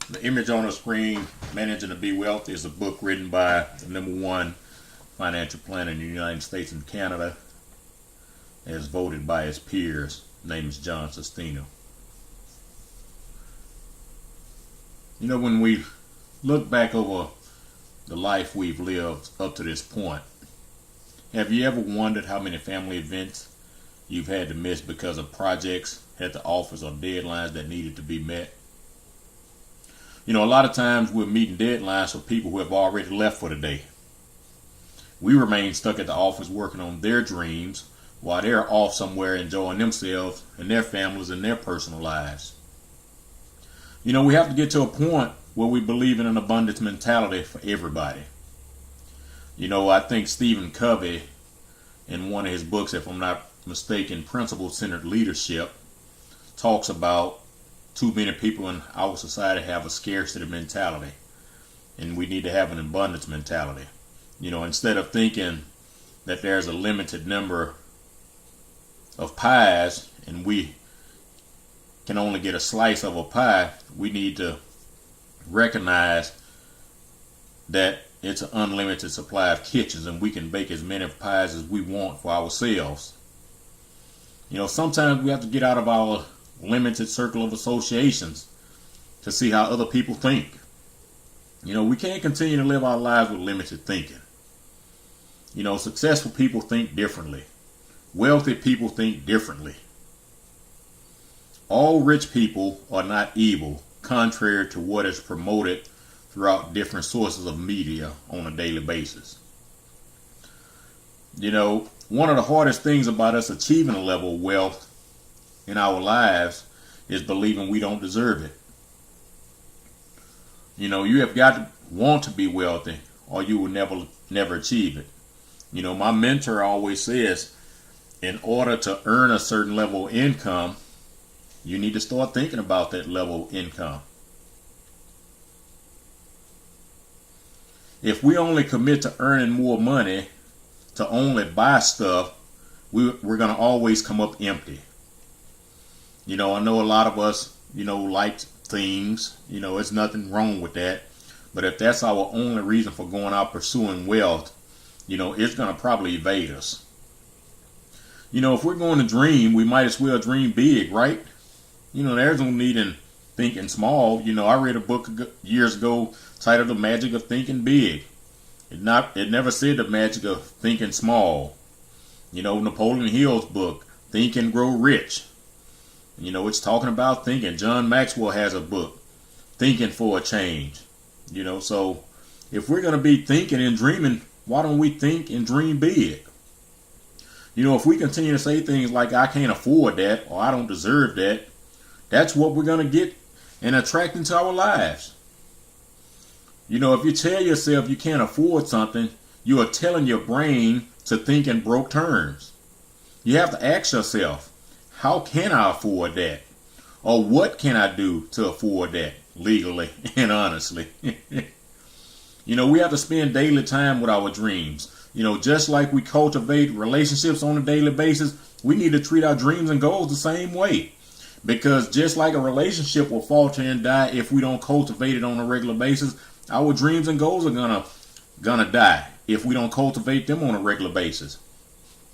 The image on the screen, Managing to Be Wealthy, is a book written by the #1 financial planner in the United States and Canada, as voted by his peers. His name is John Sestino. You know, when we look back over the life we've lived up to this point, have you ever wondered how many family events you've had to miss because of projects at the office or deadlines that needed to be met? You know, a lot of times we're meeting deadlines for people who have already left for the day. We remain stuck at the office working on their dreams while they're off somewhere enjoying themselves and their families and their personal lives. You know, we have to get to a point where we believe in an abundance mentality for everybody. You know, I think Stephen Covey, in one of his books, if I'm not mistaken, Principle-Centered Leadership, talks about too many people in our society have a scarcity mentality, and we need to have an abundance mentality. You know, instead of thinking that there's a limited number of pies and we can only get a slice of a pie, we need to recognize that it's an unlimited supply of kitchens and we can bake as many pies as we want for ourselves. You know, sometimes we have to get out of our limited circle of associations to see how other people think. You know, we can't continue to live our lives with limited thinking. You know, successful people think differently. Wealthy people think differently. All rich people are not evil, contrary to what is promoted throughout different sources of media on a daily basis. You know, one of the hardest things about us achieving a level of wealth in our lives is believing we don't deserve it. You know, you have got to want to be wealthy or you will never achieve it. You know, my mentor always says, in order to earn a certain level of income, you need to start thinking about that level of income. If we only commit to earning more money to only buy stuff, we're going to always come up empty. You know, I know a lot of us, you know, like things. You know, there's nothing wrong with that. But if that's our only reason for going out pursuing wealth, you know, it's going to probably evade us. You know, if we're going to dream, we might as well dream big, right? You know, there's no need in thinking small. You know, I read a book years ago titled The Magic of Thinking Big. It never said the magic of thinking small. You know, Napoleon Hill's book, Think and Grow Rich. You know, it's talking about thinking. John Maxwell has a book, Thinking for a Change. You know, so if we're going to be thinking and dreaming, why don't we think and dream big? You know, if we continue to say things like, I can't afford that, or I don't deserve that, that's what we're going to get and attract into our lives. You know, if you tell yourself you can't afford something, you are telling your brain to think in broke terms. You have to ask yourself, how can I afford that? Or what can I do to afford that legally and honestly? You know, we have to spend daily time with our dreams. You know, just like we cultivate relationships on a daily basis, we need to treat our dreams and goals the same way. Because just like a relationship will falter and die if we don't cultivate it on a regular basis, our dreams and goals are gonna die if we don't cultivate them on a regular basis.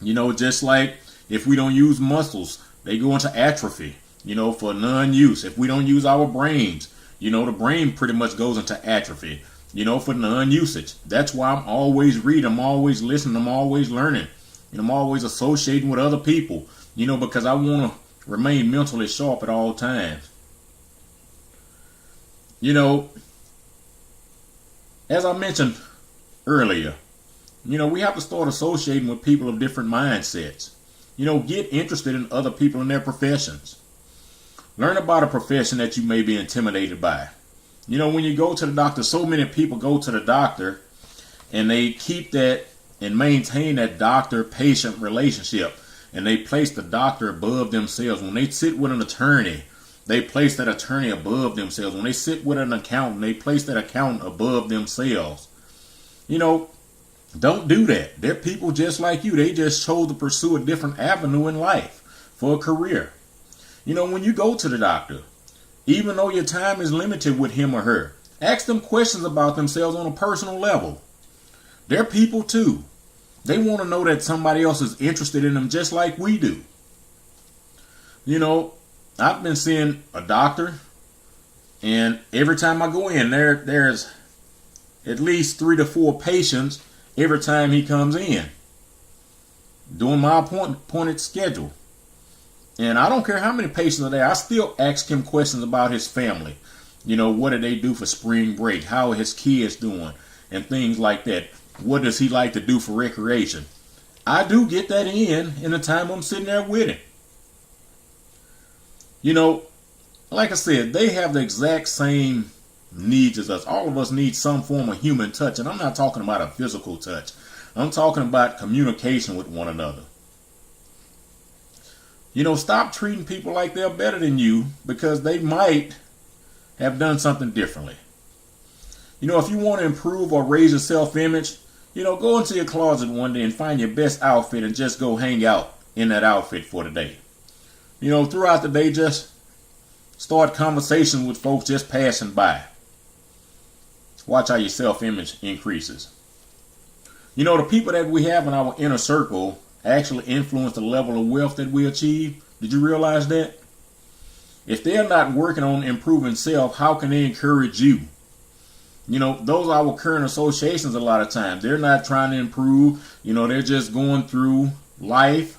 You know, just like if we don't use muscles, they go into atrophy, you know, for non-use. If we don't use our brains, you know, the brain pretty much goes into atrophy, you know, for non-usage. That's why I'm always reading, I'm always listening, I'm always learning, and I'm always associating with other people, you know, because I want to remain mentally sharp at all times. You know, as I mentioned earlier, you know, we have to start associating with people of different mindsets. You know, get interested in other people in their professions. Learn about a profession that you may be intimidated by. You know, when you go to the doctor, so many people go to the doctor and they keep that and maintain that doctor-patient relationship. And they place the doctor above themselves. When they sit with an attorney, they place that attorney above themselves. When they sit with an accountant, they place that accountant above themselves. You know, don't do that. They're people just like you. They just chose to pursue a different avenue in life for a career. You know, when you go to the doctor, Even though your time is limited with him or her, ask them questions about themselves on a personal level. They're people too. They want to know that somebody else is interested in them just like we do. You know, I've been seeing a doctor, and every time I go in, there's at least 3 to 4 patients every time he comes in, doing my appointed schedule. And I don't care how many patients are there, I still ask him questions about his family. You know, what did they do for spring break? How are his kids doing? And things like that. What does he like to do for recreation? I do get that in the time I'm sitting there with him. You know, like I said, they have the exact same needs as us. All of us need some form of human touch. And I'm not talking about a physical touch. I'm talking about communication with one another. You know, stop treating people like they're better than you because they might have done something differently. You know, if you want to improve or raise your self-image, you know, go into your closet one day and find your best outfit and just go hang out in that outfit for the day. You know, throughout the day, just start conversations with folks just passing by. Watch how your self-image increases. You know, the people that we have in our inner circle actually influence the level of wealth that we achieve. Did you realize that? If they're not working on improving self, how can they encourage you? You know, those are our current associations a lot of times. They're not trying to improve. You know, they're just going through life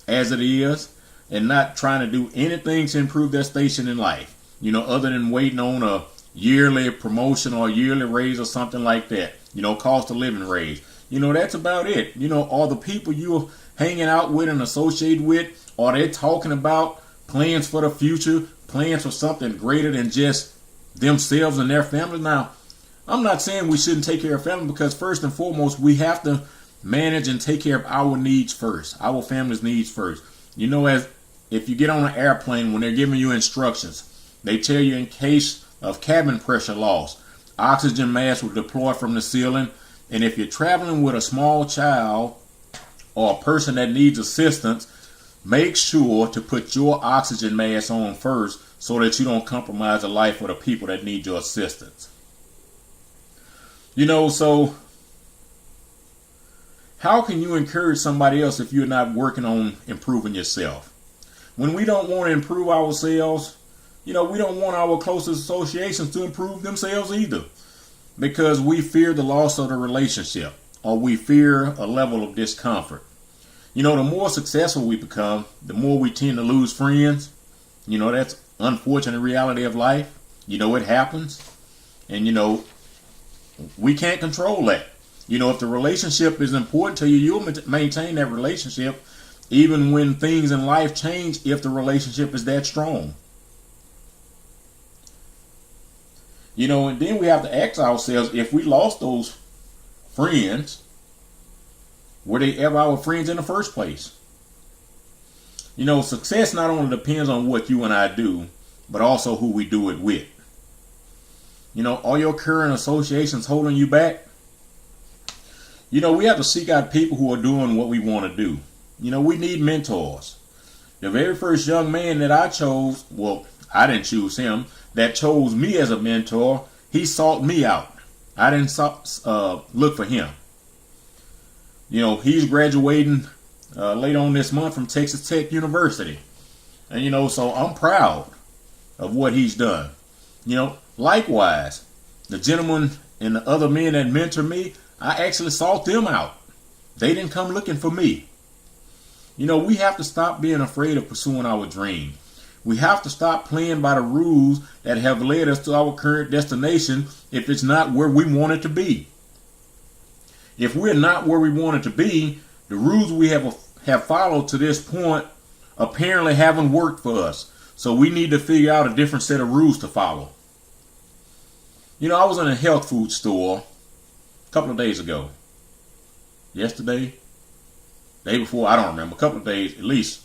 as it is and not trying to do anything to improve their station in life. You know, other than waiting on a yearly promotion or a yearly raise or something like that. You know, cost of living raise. You know, that's about it. You know, are the people you're hanging out with and associate with, are they talking about plans for the future, plans for something greater than just themselves and their families? Now, I'm not saying we shouldn't take care of family, because first and foremost, we have to manage and take care of our needs first, our family's needs first. You know, as if you get on an airplane, when they're giving you instructions, they tell you in case of cabin pressure loss, oxygen mask will deploy from the ceiling. And if you're traveling with a small child or a person that needs assistance, make sure to put your oxygen mask on first so that you don't compromise the life of the people that need your assistance. You know, so how can you encourage somebody else if you're not working on improving yourself? When we don't want to improve ourselves, you know, we don't want our closest associations to improve themselves either, because we fear the loss of the relationship or we fear a level of discomfort. You know, the more successful we become, the more we tend to lose friends. You know, that's unfortunate reality of life. You know, it happens. And, you know, we can't control that. You know, if the relationship is important to you, you'll maintain that relationship even when things in life change, if the relationship is that strong. You know, and then we have to ask ourselves, if we lost those friends, were they ever our friends in the first place? You know, success not only depends on what you and I do, but also who we do it with. You know, are your current associations holding you back? You know, we have to seek out people who are doing what we want to do. You know, we need mentors. The very first young man that I chose, well, I didn't choose him, that chose me as a mentor, he sought me out. I didn't look for him. You know, he's graduating later on this month from Texas Tech University. And, you know, so I'm proud of what he's done. You know, likewise, the gentleman and the other men that mentor me, I actually sought them out. They didn't come looking for me. You know, we have to stop being afraid of pursuing our dream. We have to stop playing by the rules that have led us to our current destination if it's not where we want it to be. If we're not where we want it to be, the rules we have followed to this point apparently haven't worked for us. So we need to figure out a different set of rules to follow. You know, I was in a health food store a couple of days ago. Yesterday? Day before, I don't remember. A couple of days at least.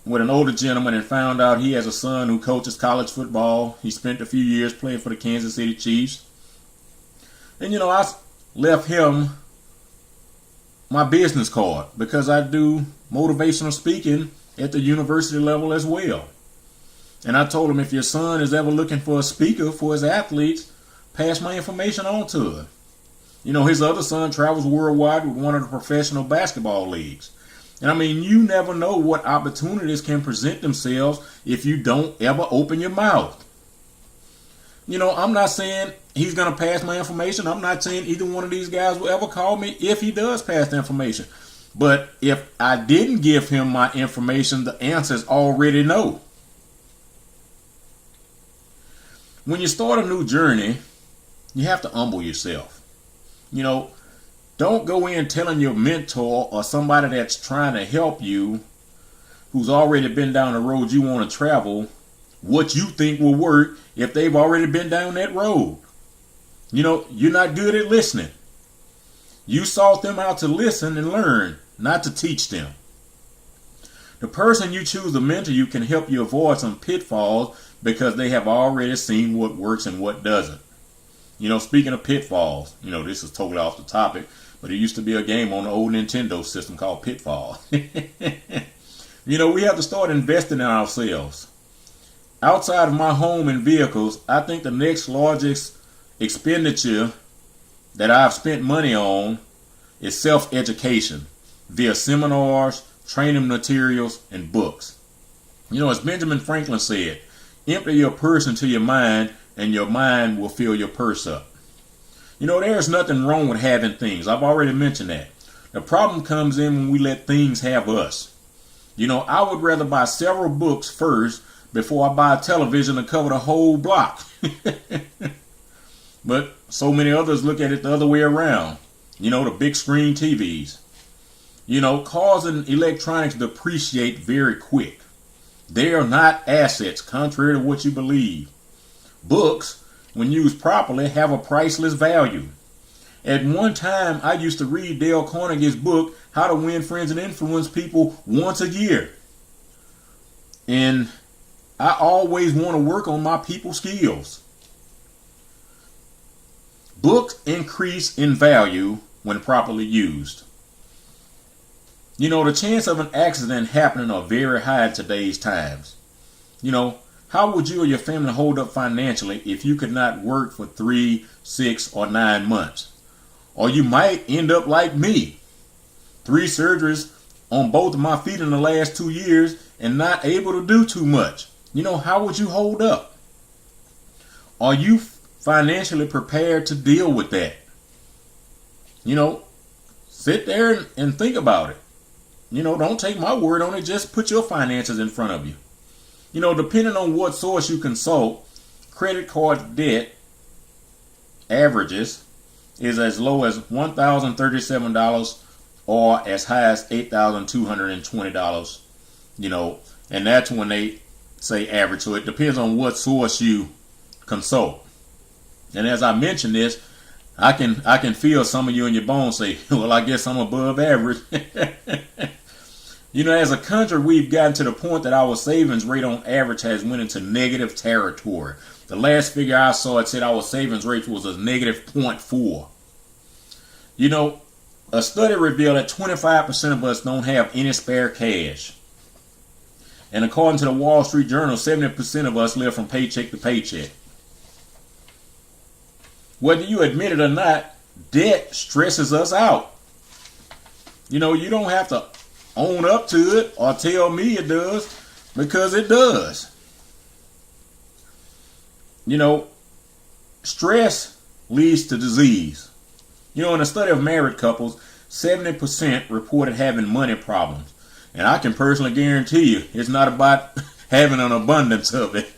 With an older gentleman, and found out he has a son who coaches college football. He spent a few years playing for the Kansas City Chiefs. And, you know, I left him my business card because I do motivational speaking at the university level as well. And I told him, if your son is ever looking for a speaker for his athletes, pass my information on to him. You know, his other son travels worldwide with one of the professional basketball leagues. And I mean, you never know what opportunities can present themselves if you don't ever open your mouth. You know, I'm not saying he's going to pass my information. I'm not saying either one of these guys will ever call me if he does pass the information. But if I didn't give him my information, the answer is already no. When you start a new journey, you have to humble yourself. You know, don't go in telling your mentor or somebody that's trying to help you, who's already been down the road you want to travel, what you think will work if they've already been down that road. You know, you're not good at listening. You sought them out to listen and learn, not to teach them. The person you choose to mentor you can help you avoid some pitfalls because they have already seen what works and what doesn't. You know, speaking of pitfalls, you know, this is totally off the topic, but it used to be a game on the old Nintendo system called Pitfall. You know, we have to start investing in ourselves. Outside of my home and vehicles, I think the next largest expenditure that I've spent money on is self-education via seminars, training materials, and books. You know, as Benjamin Franklin said, empty your purse into your mind and your mind will fill your purse up. You know, there's nothing wrong with having things. I've already mentioned that. The problem comes in when we let things have us. You know, I would rather buy several books first before I buy a television to cover the whole block. But so many others look at it the other way around. You know, the big screen TVs. You know, cars and electronics depreciate very quick. They are not assets, contrary to what you believe. Books, when used properly, have a priceless value. At one time, I used to read Dale Carnegie's book, How to Win Friends and Influence People, once a year. And I always want to work on my people skills. Books increase in value when properly used. You know, the chance of an accident happening are very high in today's times. You know, how would you or your family hold up financially if you could not work for 3, 6, or 9 months? Or you might end up like me. 3 surgeries on both of my feet in the last 2 years and not able to do too much. You know, how would you hold up? Are you financially prepared to deal with that? You know, sit there and think about it. You know, don't take my word on it. Just put your finances in front of you. You know, depending on what source you consult, credit card debt averages is as low as $1,037 or as high as $8,220. You know, and that's when they say average. So it depends on what source you consult. And as I mentioned this, I can feel some of you in your bones say, well, I guess I'm above average. You know, as a country, we've gotten to the point that our savings rate on average has went into negative territory. The last figure I saw, it said our savings rate was a negative 0.4. You know, a study revealed that 25% of us don't have any spare cash. And according to the Wall Street Journal, 70% of us live from paycheck to paycheck. Whether you admit it or not, debt stresses us out. You know, you don't have to own up to it or tell me it does, because it does. You know, stress leads to disease. You know, in a study of married couples, 70% reported having money problems. And I can personally guarantee you, it's not about having an abundance of it.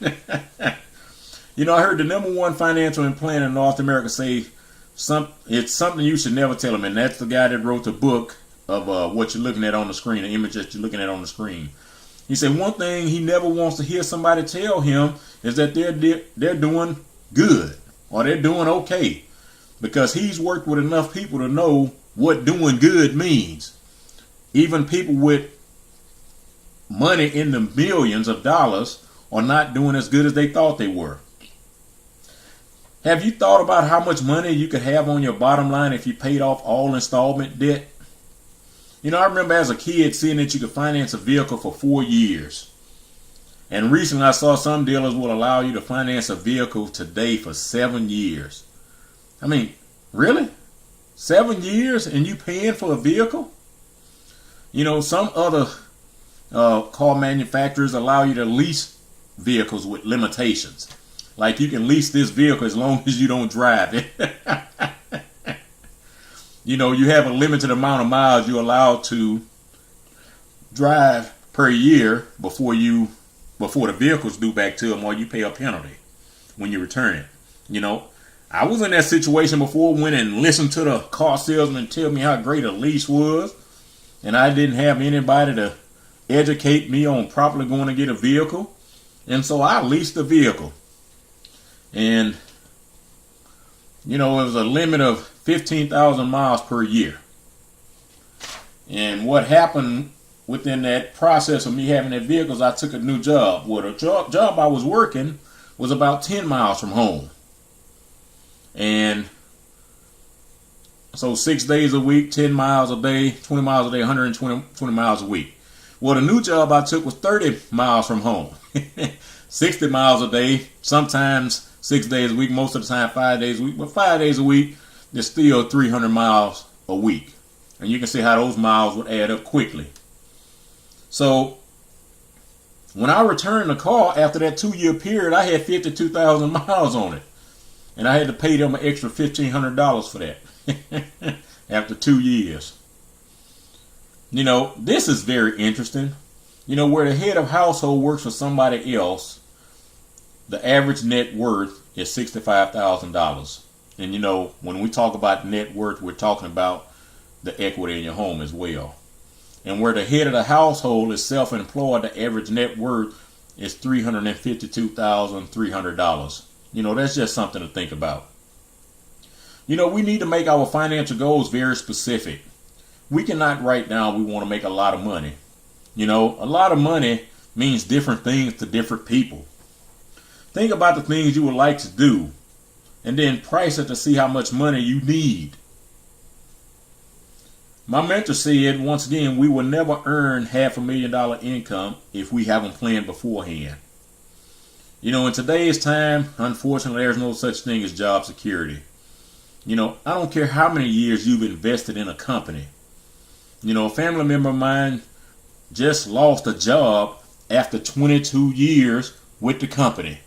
You know, I heard the #1 financial planner in North America say it's something you should never tell them. And that's the guy that wrote the book of what you're looking at on the screen, the image that you're looking at on the screen. He said one thing he never wants to hear somebody tell him is that they're doing good or they're doing okay, because he's worked with enough people to know what doing good means. Even people with money in the millions of dollars are not doing as good as they thought they were. Have you thought about how much money you could have on your bottom line if you paid off all installment debt? You know, I remember as a kid seeing that you could finance a vehicle for 4 years. And recently I saw some dealers will allow you to finance a vehicle today for 7 years. I mean, really? 7 years and you paying for a vehicle? You know, some other car manufacturers allow you to lease vehicles with limitations. Like you can lease this vehicle as long as you don't drive it. You know, you have a limited amount of miles you're allowed to drive per year before the vehicle's due back to them, or you pay a penalty when you return it. You know, I was in that situation before, went and listened to the car salesman tell me how great a lease was, and I didn't have anybody to educate me on properly going to get a vehicle. And so I leased the vehicle. And, you know, it was a limit of 15,000 miles per year. And what happened within that process of me having that vehicle is I took a new job. Well, the job I was working was about 10 miles from home. And so 6 days a week, 10 miles a day, 20 miles a day, 120 miles a week. Well, the new job I took was 30 miles from home. 60 miles a day, sometimes 6 days a week, most of the time 5 days a week. But 5 days a week, there's still 300 miles a week. And you can see how those miles would add up quickly. So when I returned the car after that 2-year period, I had 52,000 miles on it. And I had to pay them an extra $1,500 for that after 2 years. You know, this is very interesting. You know, where the head of household works for somebody else, the average net worth is $65,000. And you know, when we talk about net worth, we're talking about the equity in your home as well. And where the head of the household is self-employed, the average net worth is $352,300. You know, that's just something to think about. You know, we need to make our financial goals very specific. We cannot write down we want to make a lot of money. You know, a lot of money means different things to different people. Think about the things you would like to do and then price it to see how much money you need. My mentor said, once again, we will never earn $500,000 income if we haven't planned beforehand. You know, in today's time, unfortunately, there's no such thing as job security. You know, I don't care how many years you've invested in a company. You know, a family member of mine just lost a job after 22 years with the company.